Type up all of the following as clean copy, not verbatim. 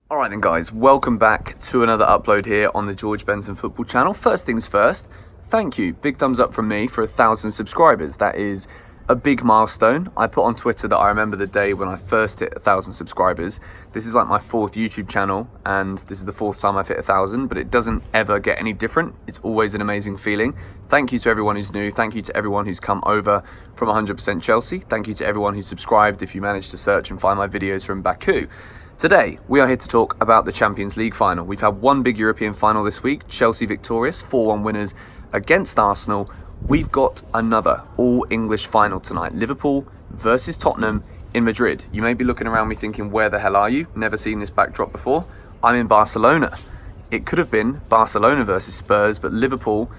Alright then guys, welcome back to another upload here on the George Benson football channel. First things first, thank you, big thumbs up from me for 1,000 subscribers. That is a big milestone. I put on Twitter that I remember the day when I first hit 1,000 subscribers. This is like my 4th YouTube channel and this is the 4th time I've hit 1,000, but it doesn't ever get any different. It's always an amazing feeling. Thank you to everyone who's new. Thank you to everyone who's come over from 100% Chelsea. Thank you to everyone who subscribed if you managed to search and find my videos from Baku. Today, we are here to talk about the Champions League final. We've had one big European final this week, Chelsea victorious, 4-1 winners against Arsenal. We've got another all-English final tonight, Liverpool versus Tottenham in Madrid. You may be looking around me thinking, where the hell are you? Never seen this backdrop before. I'm in Barcelona. It could have been Barcelona versus Spurs, but Liverpool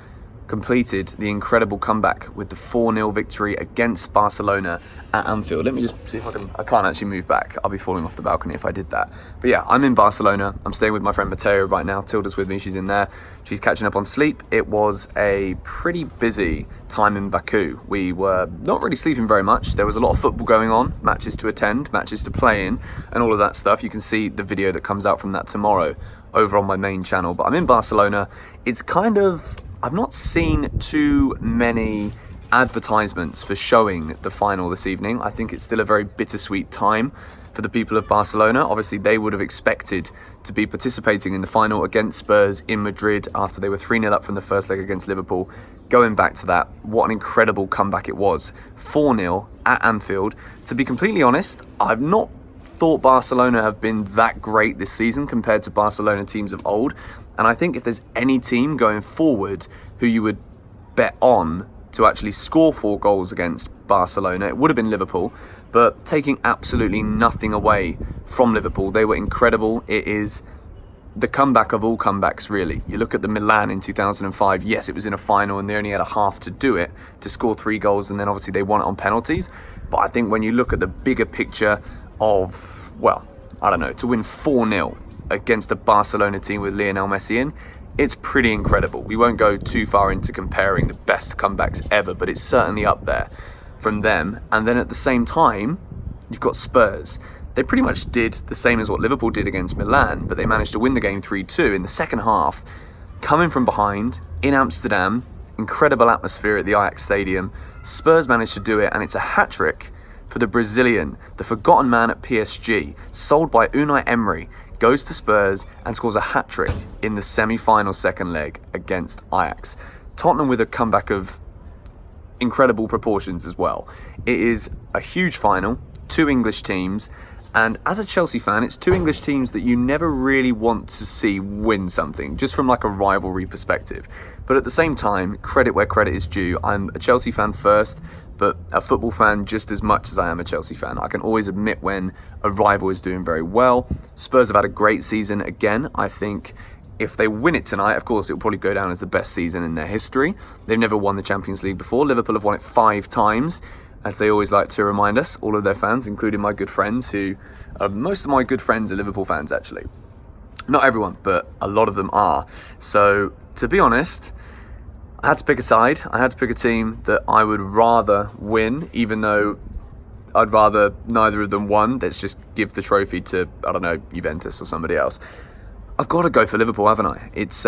completed the incredible comeback with the 4-0 victory against Barcelona at Anfield. Let me just see if I can't actually move back. I'll be falling off the balcony if I did that. But yeah, I'm in Barcelona. I'm staying with my friend Mateo right now. Tilda's with me, she's in there. She's catching up on sleep. It was a pretty busy time in Baku. We were not really sleeping very much. There was a lot of football going on, matches to attend, matches to play in, and all of that stuff. You can see the video that comes out from that tomorrow over on my main channel. But I'm in Barcelona. It's kind of, I've not seen too many advertisements for showing the final this evening. I think it's still a very bittersweet time for the people of Barcelona. Obviously, they would have expected to be participating in the final against Spurs in Madrid after they were 3-0 up from the first leg against Liverpool. Going back to that, what an incredible comeback it was. 4-0 at Anfield. To be completely honest, I've not thought Barcelona have been that great this season compared to Barcelona teams of old. And I think if there's any team going forward who you would bet on to actually score 4 goals against Barcelona, it would have been Liverpool. But taking absolutely nothing away from Liverpool, they were incredible. It is the comeback of all comebacks, really. You look at the Milan in 2005, yes, it was in a final and they only had a half to do it, to score 3 goals, and then obviously they won it on penalties. But I think when you look at the bigger picture of, well, I don't know, to win 4-0 against a Barcelona team with Lionel Messi in, it's pretty incredible. We won't go too far into comparing the best comebacks ever, but it's certainly up there from them. And then at the same time, you've got Spurs. They pretty much did the same as what Liverpool did against Milan, but they managed to win the game 3-2 in the second half, coming from behind in Amsterdam. Incredible atmosphere at the Ajax Stadium. Spurs managed to do it, and it's a hat-trick for the Brazilian, the forgotten man at PSG, sold by Unai Emery, goes to Spurs and scores a hat-trick in the semi-final second leg against Ajax. Tottenham with a comeback of incredible proportions as well. It is a huge final, 2 English teams, and as a Chelsea fan, it's 2 English teams that you never really want to see win something, just from like a rivalry perspective. But at the same time, credit where credit is due. I'm a Chelsea fan first, but a football fan just as much as I am a Chelsea fan. I can always admit when a rival is doing very well. Spurs have had a great season again. I think if they win it tonight, of course, it will probably go down as the best season in their history. They've never won the Champions League before. Liverpool have won it 5 times, as they always like to remind us, all of their fans, including my good friends, who most of my good friends are Liverpool fans, actually. Not everyone, but a lot of them are. So, to be honest, I had to pick a side. I had to pick a team that I would rather win, even though I'd rather neither of them won. Let's just give the trophy to, I don't know, Juventus or somebody else. I've got to go for Liverpool, haven't I? It's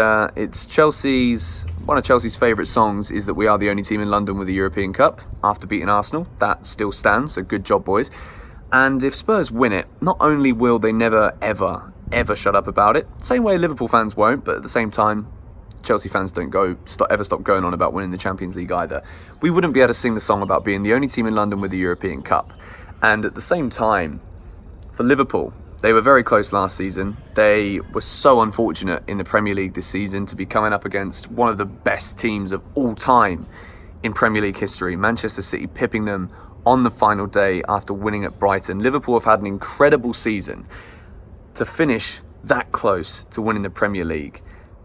Chelsea's, one of Chelsea's favourite songs is that we are the only team in London with a European Cup after beating Arsenal. That still stands, so good job, boys. And if Spurs win it, not only will they never, ever, ever shut up about it, same way Liverpool fans won't, but at the same time, Chelsea fans don't ever stop going on about winning the Champions League either. We wouldn't be able to sing the song about being the only team in London with the European Cup. And at the same time, for Liverpool, they were very close last season. They were so unfortunate in the Premier League this season to be coming up against one of the best teams of all time in Premier League history, Manchester City, pipping them on the final day after winning at Brighton. Liverpool have had an incredible season. To finish that close to winning the Premier League,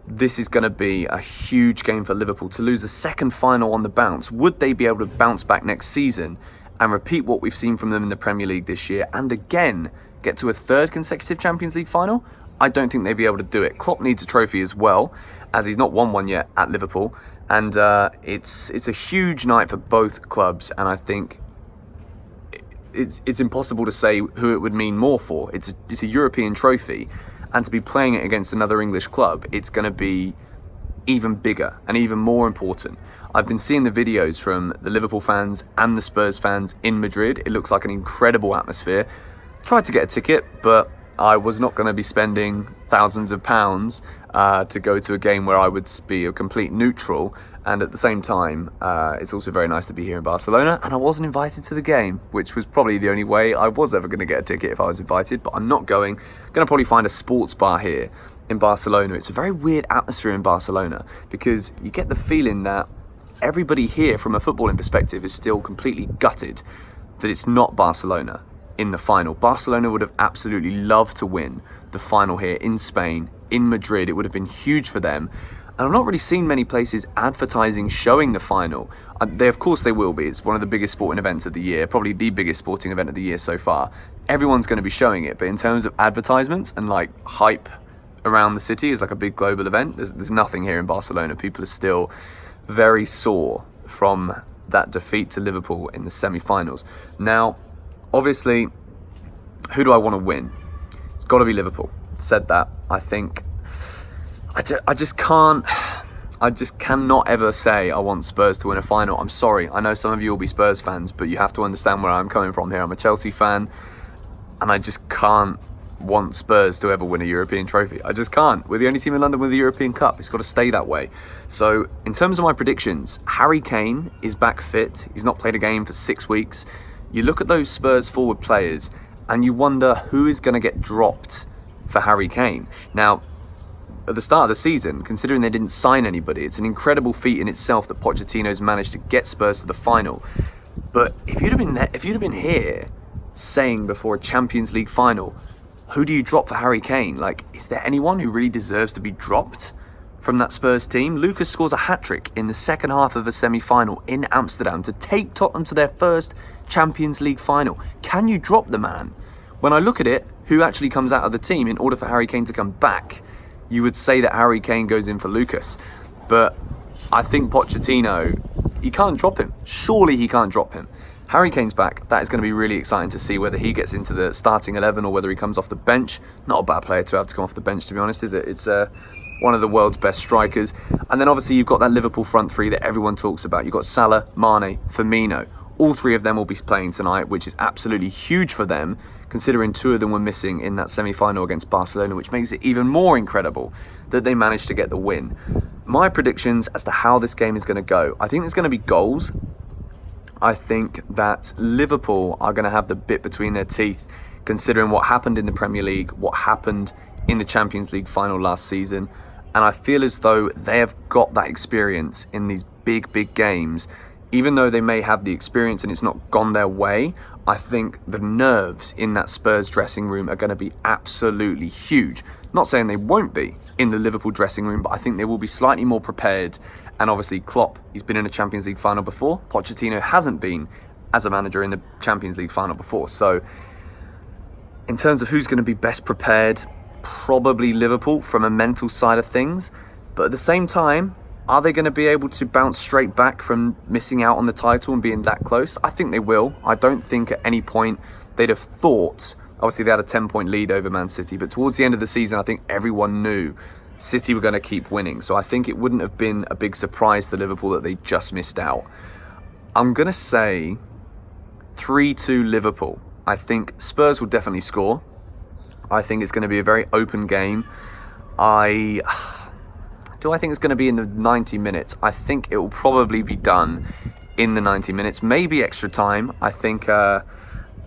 this is going to be a huge game for Liverpool. To lose a second final on the bounce, would they be able to bounce back next season and repeat what we've seen from them in the Premier League this year and again get to a 3rd consecutive Champions League final? I don't think they'd be able to do it. Klopp needs a trophy as well, as he's not won one yet at Liverpool, and it's a huge night for both clubs, and I think it's impossible to say who it would mean more for. It's a European trophy, and to be playing it against another English club, it's going to be even bigger and even more important. I've been seeing the videos from the Liverpool fans and the Spurs fans in Madrid. It looks like an incredible atmosphere. Tried to get a ticket, but I was not going to be spending thousands of pounds to go to a game where I would be a complete neutral. And at the same time, it's also very nice to be here in Barcelona. And I wasn't invited to the game, which was probably the only way I was ever going to get a ticket if I was invited. But I'm not going. Going to probably find a sports bar here in Barcelona. It's a very weird atmosphere in Barcelona because you get the feeling that everybody here from a footballing perspective is still completely gutted that it's not Barcelona in the final. Barcelona would have absolutely loved to win the final here in Spain, in Madrid. It would have been huge for them. And I've not really seen many places advertising showing the final. Of course they will be. It's one of the biggest sporting events of the year, probably the biggest sporting event of the year so far. Everyone's going to be showing it. But in terms of advertisements and like hype around the city as like a big global event, there's nothing here in Barcelona. People are still very sore from that defeat to Liverpool in the semi-finals. Now, obviously, who do I want to win? It's got to be Liverpool. Said that. I think I just cannot ever say I want Spurs to win a final. I'm sorry. I know some of you will be Spurs fans, but you have to understand where I'm coming from here. I'm a Chelsea fan, and I just can't want Spurs to ever win a European trophy. I just can't. We're the only team in London with a European Cup. It's got to stay that way. So in terms of my predictions, Harry Kane is back fit. He's not played a game for 6 weeks. You look at those Spurs forward players and you wonder who is going to get dropped for Harry Kane. Now, at the start of the season, considering they didn't sign anybody, it's an incredible feat in itself that Pochettino's managed to get Spurs to the final. But if you'd have been here saying before a Champions League final, who do you drop for Harry Kane? Like, is there anyone who really deserves to be dropped from that Spurs team? Lucas scores a hat-trick in the second half of a semi-final in Amsterdam to take Tottenham to their first Champions League final. Can you drop the man? When I look at it, who actually comes out of the team in order for Harry Kane to come back, you would say that Harry Kane goes in for Lucas. But I think Pochettino, he can't drop him. Surely he can't drop him. Harry Kane's back. That is going to be really exciting to see whether he gets into the starting 11 or whether he comes off the bench. Not a bad player to have to come off the bench, to be honest, is it? It's one of the world's best strikers. And then obviously you've got that Liverpool front three that everyone talks about. You've got Salah, Mane, Firmino. All three of them will be playing tonight, which is absolutely huge for them, considering two of them were missing in that semi-final against Barcelona, which makes it even more incredible that they managed to get the win. My predictions as to how this game is going to go. I think there's going to be goals. I think that Liverpool are going to have the bit between their teeth, considering what happened in the Premier League, what happened in the Champions League final last season. And I feel as though they have got that experience in these big games. Even though they may have the experience and it's not gone their way, I think the nerves in that Spurs dressing room are going to be absolutely huge. Not saying they won't be in the Liverpool dressing room, but I think they will be slightly more prepared. And obviously Klopp, he's been in a Champions League final before. Pochettino hasn't been as a manager in the Champions League final before. So in terms of who's going to be best prepared, probably Liverpool from a mental side of things. But at the same time, are they going to be able to bounce straight back from missing out on the title and being that close? I think they will. I don't think at any point they'd have thought, obviously they had a 10-point lead over Man City, but towards the end of the season, I think everyone knew City were going to keep winning. So I think it wouldn't have been a big surprise to Liverpool that they just missed out. I'm going to say 3-2 Liverpool. I think Spurs will definitely score. I think it's going to be a very open game. Do I think it's going to be in the 90 minutes? I think it will probably be done in the 90 minutes, maybe extra time. I think a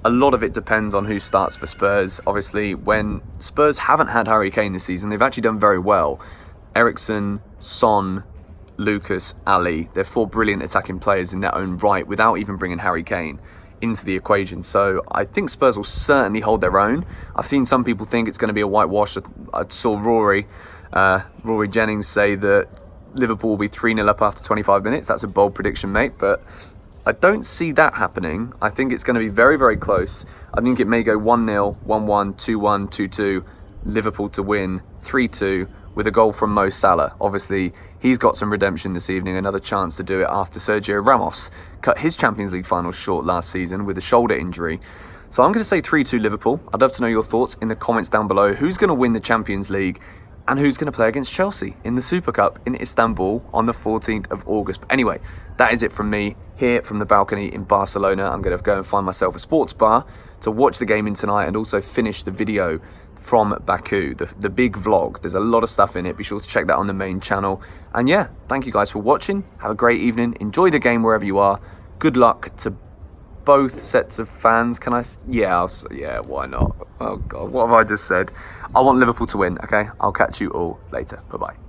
lot of it depends on who starts for Spurs. Obviously, when Spurs haven't had Harry Kane this season, they've actually done very well. Eriksen, Son, Lucas, Ali, they're four brilliant attacking players in their own right without even bringing Harry Kane into the equation. So I think Spurs will certainly hold their own. I've seen some people think it's going to be a whitewash. I saw Rory Jennings say that Liverpool will be 3-0 up after 25 minutes. That's a bold prediction, mate, but I don't see that happening. I think it's going to be very close. I think it may go 1-0, 1-1, 2-1, 2-2, Liverpool to win 3-2 with a goal from Mo Salah. Obviously, he's got some redemption this evening, another chance to do it after Sergio Ramos cut his Champions League final short last season with a shoulder injury. So I'm going to say 3-2 Liverpool. I'd love to know your thoughts in the comments down below. Who's going to win the Champions League? And who's going to play against Chelsea in the Super Cup in Istanbul on the 14th of August. But anyway, that is it from me here from the balcony in Barcelona. I'm going to go and find myself a sports bar to watch the game in tonight and also finish the video from Baku, the big vlog. There's a lot of stuff in it. Be sure to check that on the main channel. And yeah, thank you guys for watching. Have a great evening. Enjoy the game wherever you are. Good luck to both sets of fans. Can I? Yeah, yeah, why not? Oh God, what have I just said? I want Liverpool to win, okay? I'll catch you all later. Bye-bye.